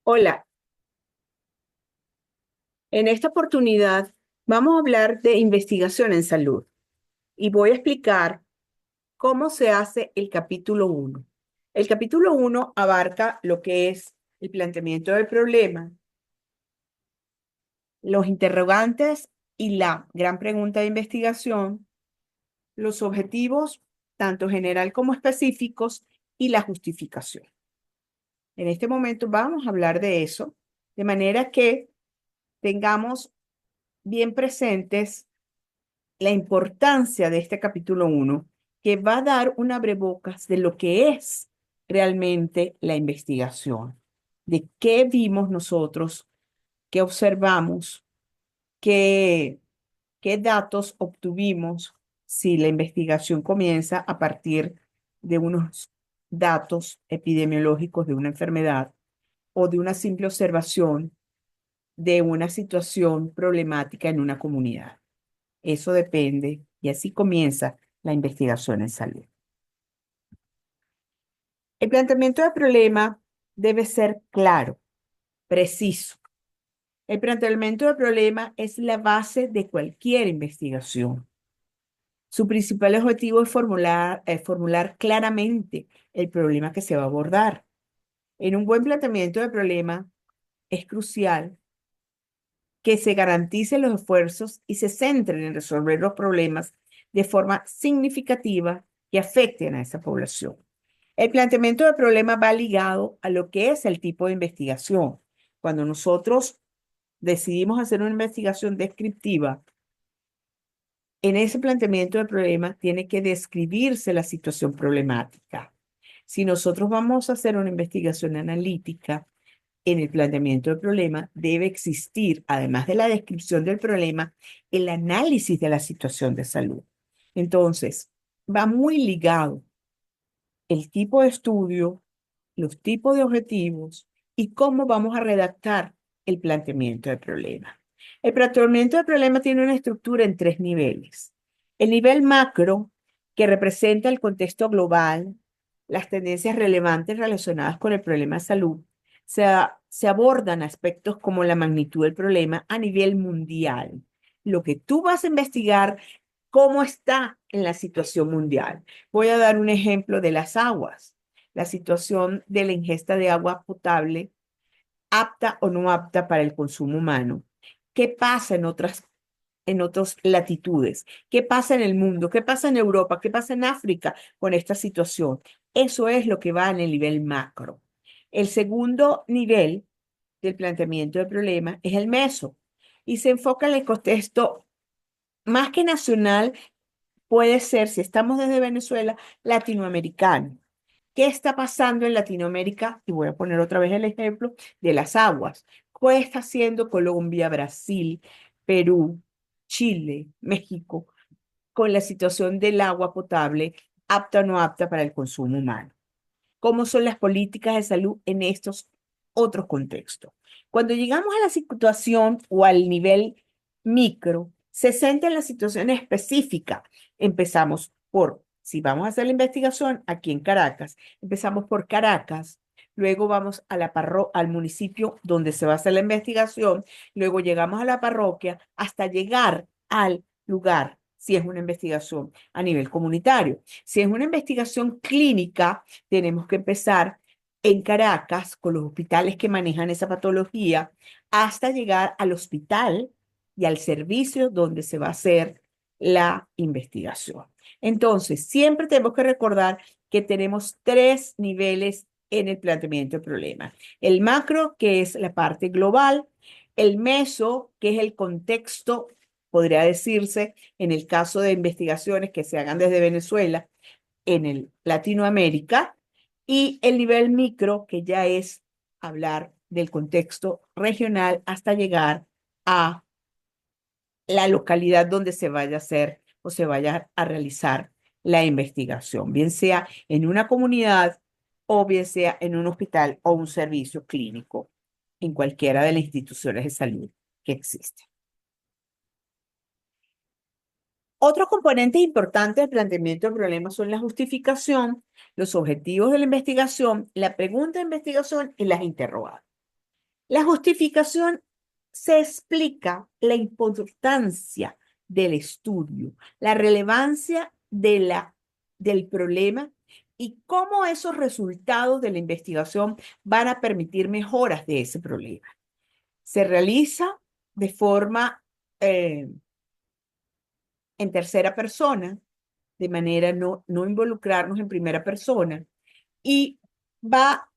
Hola, en esta oportunidad vamos a hablar de investigación en salud y voy a explicar cómo se hace el capítulo uno. El capítulo uno abarca lo que es el planteamiento del problema, los interrogantes y la gran pregunta de investigación, los objetivos, tanto general como específicos, y la justificación. En este momento vamos a hablar de eso, de manera que tengamos bien presentes la importancia de este capítulo uno, que va a dar un abrebocas de lo que es realmente la investigación, de qué vimos nosotros, qué observamos, qué, qué datos obtuvimos si la investigación comienza a partir de unos datos epidemiológicos de una enfermedad o de una simple observación de una situación problemática en una comunidad. Eso depende y así comienza la investigación en salud. El planteamiento del problema debe ser claro, preciso. El planteamiento del problema es la base de cualquier investigación. Su principal objetivo es formular claramente el problema que se va a abordar. En un buen planteamiento del problema es crucial que se garanticen los esfuerzos y se centren en resolver los problemas de forma significativa que afecten a esa población. El planteamiento del problema va ligado a lo que es el tipo de investigación. Cuando nosotros decidimos hacer una investigación descriptiva, en ese planteamiento del problema tiene que describirse la situación problemática. Si nosotros vamos a hacer una investigación analítica, en el planteamiento del problema debe existir, además de la descripción del problema, el análisis de la situación de salud. Entonces, va muy ligado el tipo de estudio, los tipos de objetivos y cómo vamos a redactar el planteamiento del problema. El planteamiento del problema tiene una estructura en tres niveles. El nivel macro, que representa el contexto global, las tendencias relevantes relacionadas con el problema de salud, se abordan aspectos como la magnitud del problema a nivel mundial. Lo que tú vas a investigar, cómo está en la situación mundial. Voy a dar un ejemplo de las aguas, la situación de la ingesta de agua potable, apta o no apta para el consumo humano. ¿Qué pasa en otras latitudes? ¿Qué pasa en el mundo? ¿Qué pasa en Europa? ¿Qué pasa en África con esta situación? Eso es lo que va en el nivel macro. El segundo nivel del planteamiento del problema es el meso y se enfoca en el contexto más que nacional, puede ser, si estamos desde Venezuela, latinoamericano. ¿Qué está pasando en Latinoamérica? Y voy a poner otra vez el ejemplo de las aguas. ¿Qué está haciendo Colombia, Brasil, Perú, Chile, México con la situación del agua potable, apta o no apta para el consumo humano? ¿Cómo son las políticas de salud en estos otros contextos? Cuando llegamos a la situación o al nivel micro, se centra en la situación específica. Empezamos por, si vamos a hacer la investigación aquí en Caracas, empezamos por Caracas, luego vamos a al municipio donde se va a hacer la investigación, luego llegamos a la parroquia hasta llegar al lugar, si es una investigación a nivel comunitario. Si es una investigación clínica, tenemos que empezar en Caracas con los hospitales que manejan esa patología hasta llegar al hospital y al servicio donde se va a hacer la investigación. Entonces, siempre tenemos que recordar que tenemos tres niveles en el planteamiento del problema. El macro, que es la parte global, el meso, que es el contexto, podría decirse, en el caso de investigaciones que se hagan desde Venezuela, en el Latinoamérica, y el nivel micro, que ya es hablar del contexto regional hasta llegar a la localidad donde se vaya a hacer o se vaya a realizar la investigación, bien sea en una comunidad o bien sea en un hospital o un servicio clínico, en cualquiera de las instituciones de salud que existen. Otros componentes importantes del planteamiento del problema son la justificación, los objetivos de la investigación, la pregunta de investigación y las interrogantes. La justificación se explica la importancia del estudio, la relevancia del problema y cómo esos resultados de la investigación van a permitir mejoras de ese problema. Se realiza de forma eh, en tercera persona, de manera no involucrarnos en primera persona, y va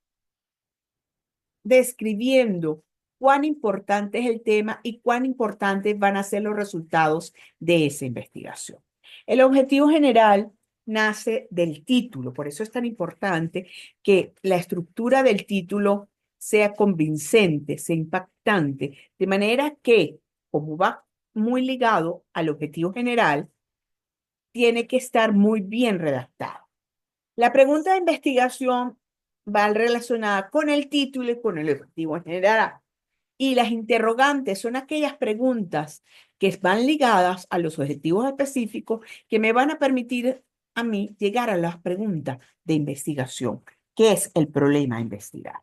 describiendo cuán importante es el tema y cuán importantes van a ser los resultados de esa investigación. El objetivo general nace del título, por eso es tan importante que la estructura del título sea convincente, sea impactante, de manera que, como va muy ligado al objetivo general, tiene que estar muy bien redactado. La pregunta de investigación va relacionada con el título y con el objetivo general. Y las interrogantes son aquellas preguntas que van ligadas a los objetivos específicos que me van a permitir a mí llegar a las preguntas de investigación. ¿Qué es el problema a investigar?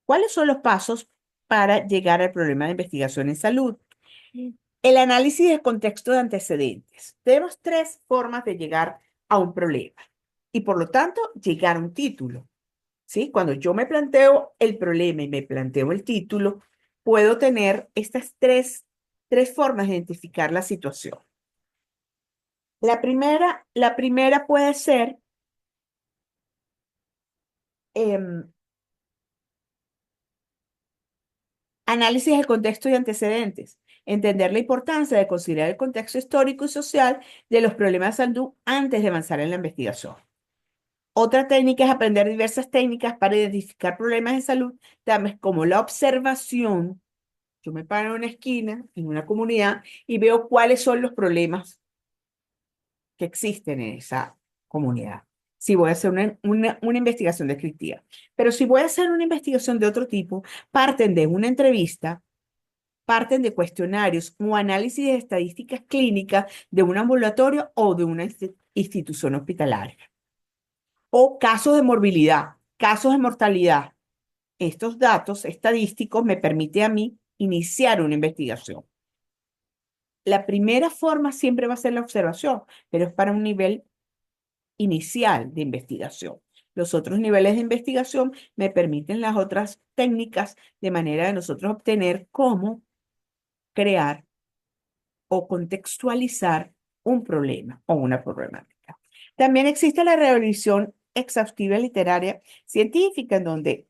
¿Cuáles son los pasos para llegar al problema de investigación en salud? El análisis del contexto de antecedentes. Tenemos tres formas de llegar a un problema y por lo tanto llegar a un título. ¿Sí? Cuando yo me planteo el problema y me planteo el título, puedo tener estas tres formas de identificar la situación. La primera puede ser em, análisis del contexto y antecedentes. Entender la importancia de considerar el contexto histórico y social de los problemas de salud antes de avanzar en la investigación. Otra técnica es aprender diversas técnicas para identificar problemas de salud, tales como la observación. Yo me paro en una esquina, en una comunidad, y veo cuáles son los problemas que existen en esa comunidad. Si voy a hacer una investigación descriptiva. Pero si voy a hacer una investigación de otro tipo, parten de una entrevista, parten de cuestionarios o análisis de estadísticas clínicas de un ambulatorio o de una institución hospitalaria. O casos de morbilidad, casos de mortalidad. Estos datos estadísticos me permiten a mí iniciar una investigación. La primera forma siempre va a ser la observación, pero es para un nivel inicial de investigación. Los otros niveles de investigación me permiten las otras técnicas de manera de nosotros obtener cómo crear o contextualizar un problema o una problemática. También existe la revisión exhaustiva literaria científica, en donde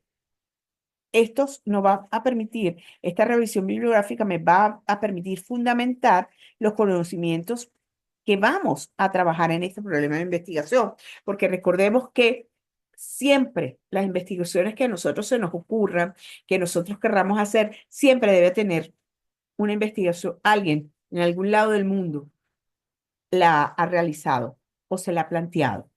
esto nos va a permitir, esta revisión bibliográfica me va a permitir fundamentar los conocimientos que vamos a trabajar en este problema de investigación, porque recordemos que siempre las investigaciones que a nosotros se nos ocurran, que nosotros querramos hacer, siempre debe tener una investigación, alguien en algún lado del mundo la ha realizado o se la ha planteado.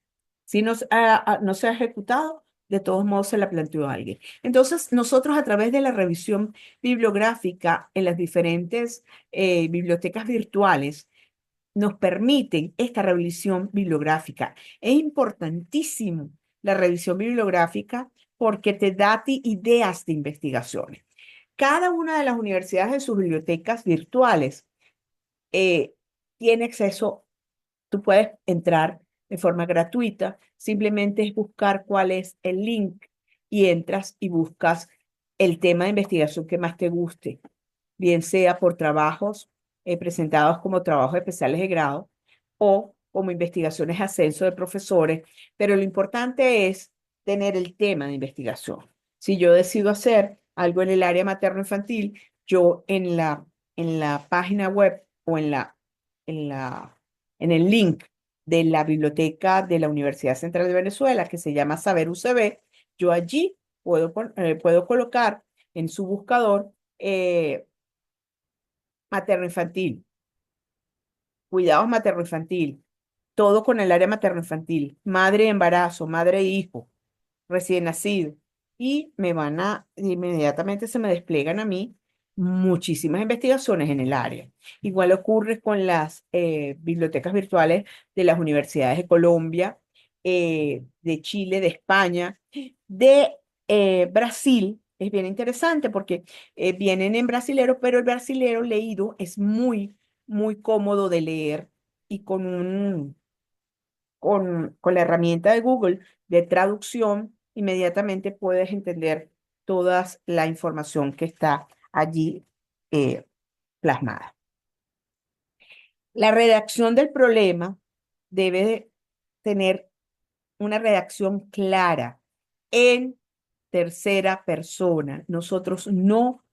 Si no se ha ejecutado, de todos modos se la planteó alguien. Entonces, nosotros a través de la revisión bibliográfica en las diferentes bibliotecas virtuales, nos permiten esta revisión bibliográfica. Es importantísimo la revisión bibliográfica porque te da a ti ideas de investigaciones. Cada una de las universidades en sus bibliotecas virtuales eh, tiene acceso. Tú puedes entrar de forma gratuita, simplemente es buscar cuál es el link y entras y buscas el tema de investigación que más te guste, bien sea por trabajos presentados como trabajos especiales de grado o como investigaciones de ascenso de profesores, pero lo importante es tener el tema de investigación. Si yo decido hacer algo en el área materno-infantil, yo en la página web o en el link de la biblioteca de la Universidad Central de Venezuela, que se llama Saber UCB, yo allí puedo colocar en su buscador materno-infantil, cuidados materno-infantil, todo con el área materno-infantil, madre embarazo, madre e hijo, recién nacido. Y inmediatamente se me despliegan a mí muchísimas investigaciones en el área. Igual ocurre con las bibliotecas virtuales de las universidades de Colombia, de Chile, de España, de Brasil es bien interesante porque vienen en brasilero, pero el brasilero leído es muy, muy cómodo de leer y con la herramienta de Google de traducción, inmediatamente puedes entender toda la información que está allí eh, plasmada. La redacción del problema debe de tener una redacción clara en tercera persona. Nosotros no,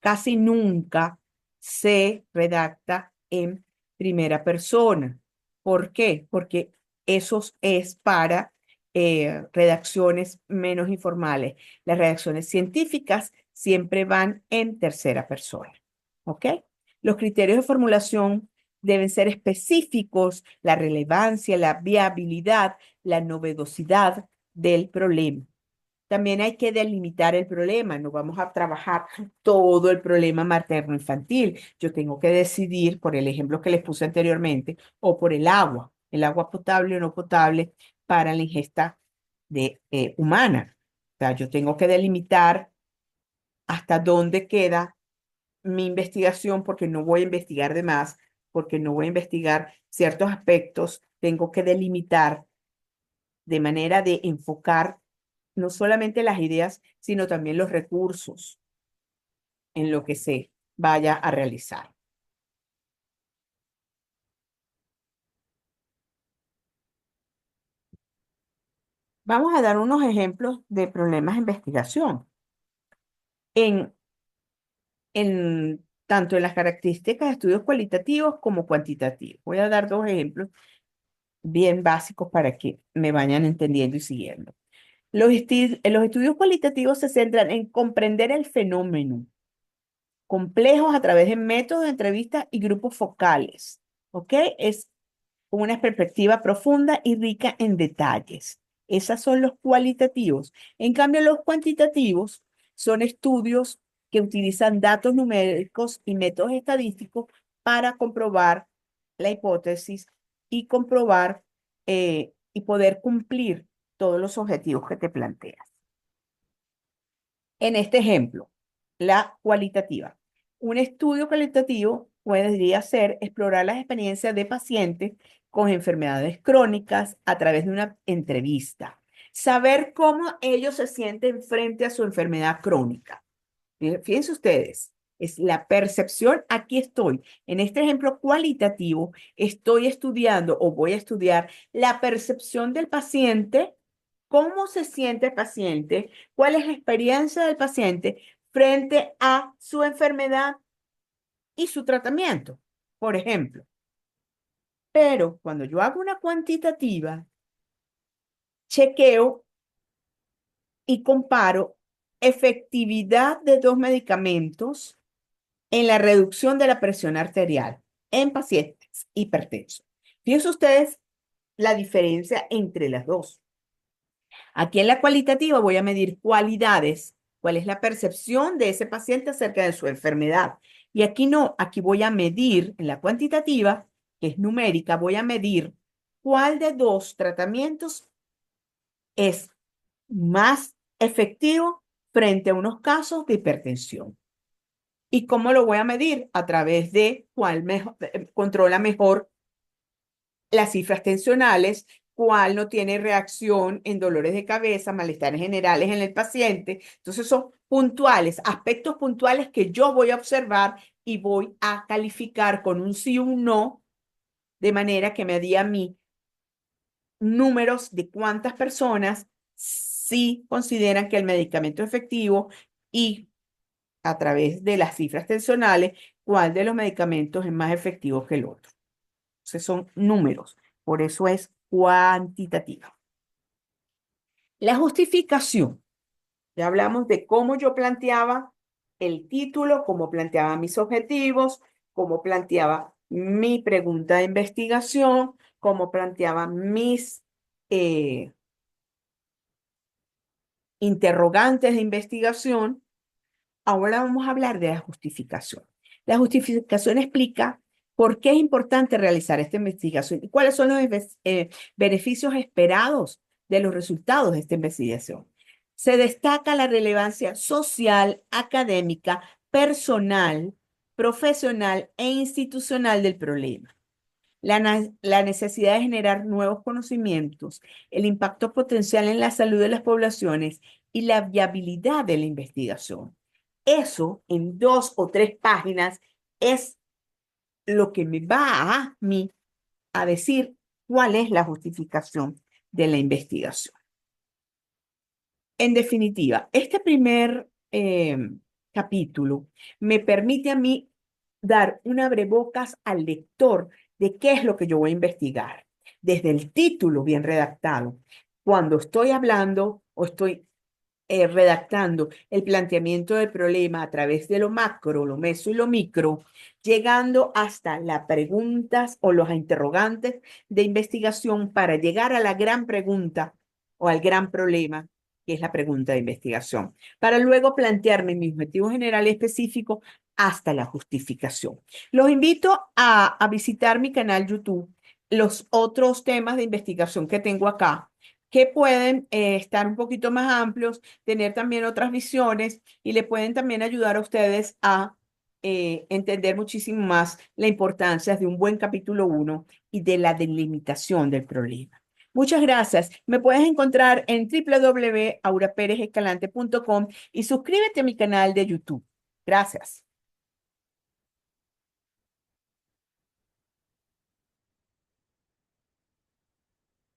casi nunca se redacta en primera persona. ¿Por qué? Porque eso es para redacciones menos informales. Las redacciones científicas siempre van en tercera persona. ¿Ok? Los criterios de formulación deben ser específicos, la relevancia, la viabilidad, la novedosidad del problema. También hay que delimitar el problema. No vamos a trabajar todo el problema materno-infantil. Yo tengo que decidir por el ejemplo que les puse anteriormente o por el agua potable o no potable para la ingesta humana. O sea, yo tengo que delimitar hasta dónde queda mi investigación porque no voy a investigar de más, porque no voy a investigar ciertos aspectos. Tengo que delimitar de manera de enfocar no solamente las ideas, sino también los recursos en lo que se vaya a realizar. Vamos a dar unos ejemplos de problemas de investigación en, tanto en las características de estudios cualitativos como cuantitativos. Voy a dar dos ejemplos bien básicos para que me vayan entendiendo y siguiendo. Los estudios cualitativos se centran en comprender el fenómeno complejos a través de métodos de entrevistas y grupos focales. ¿Ok? Es una perspectiva profunda y rica en detalles. Esos son los cualitativos. En cambio, los cuantitativos son estudios que utilizan datos numéricos y métodos estadísticos para comprobar la hipótesis y comprobar y poder cumplir todos los objetivos que te planteas. En este ejemplo, la cualitativa. Un estudio cualitativo podría ser explorar las experiencias de pacientes con enfermedades crónicas a través de una entrevista. Saber cómo ellos se sienten frente a su enfermedad crónica. Fíjense ustedes, es la percepción. Aquí estoy. En este ejemplo cualitativo, estoy estudiando o voy a estudiar la percepción del paciente, cómo se siente el paciente, cuál es la experiencia del paciente frente a su enfermedad y su tratamiento, por ejemplo. Pero cuando yo hago una cuantitativa, chequeo y comparo efectividad de dos medicamentos en la reducción de la presión arterial en pacientes hipertensos. Fíjense ustedes la diferencia entre las dos. Aquí en la cualitativa voy a medir cualidades, cuál es la percepción de ese paciente acerca de su enfermedad. Y aquí no, aquí voy a medir en la cuantitativa, que es numérica, voy a medir cuál de dos tratamientos es más efectivo frente a unos casos de hipertensión. ¿Y cómo lo voy a medir? A través de cuál controla mejor las cifras tensionales, cuál no tiene reacción en dolores de cabeza, malestares generales en el paciente. Entonces son puntuales, aspectos puntuales que yo voy a observar y voy a calificar con un sí o un no, de manera que me dé a mí números de cuántas personas sí consideran que el medicamento es efectivo y a través de las cifras tensionales, cuál de los medicamentos es más efectivo que el otro. Entonces son números, por eso es cuantitativa. La justificación. Ya hablamos de cómo yo planteaba el título, cómo planteaba mis objetivos, cómo planteaba mi pregunta de investigación, cómo planteaba mis interrogantes de investigación. Ahora vamos a hablar de la justificación. La justificación explica por qué es importante realizar esta investigación y cuáles son los beneficios esperados de los resultados de esta investigación. Se destaca la relevancia social, académica, personal, profesional e institucional del problema. La necesidad de generar nuevos conocimientos, el impacto potencial en la salud de las poblaciones y la viabilidad de la investigación. Eso en 2 o 3 páginas es lo que me va a mí a decir cuál es la justificación de la investigación. En definitiva, este primer capítulo me permite a mí dar un abrebocas al lector de qué es lo que yo voy a investigar. Desde el título bien redactado, cuando estoy hablando o estoy redactando el planteamiento del problema a través de lo macro, lo meso y lo micro, llegando hasta las preguntas o los interrogantes de investigación para llegar a la gran pregunta o al gran problema, que es la pregunta de investigación, para luego plantearme mi objetivo general y específico hasta la justificación. Los invito a visitar mi canal YouTube, los otros temas de investigación que tengo acá, que pueden estar un poquito más amplios, tener también otras visiones y le pueden también ayudar a ustedes a entender muchísimo más la importancia de un buen capítulo 1 y de la delimitación del problema. Muchas gracias. Me puedes encontrar en www.auraperezescalante.com y suscríbete a mi canal de YouTube. Gracias.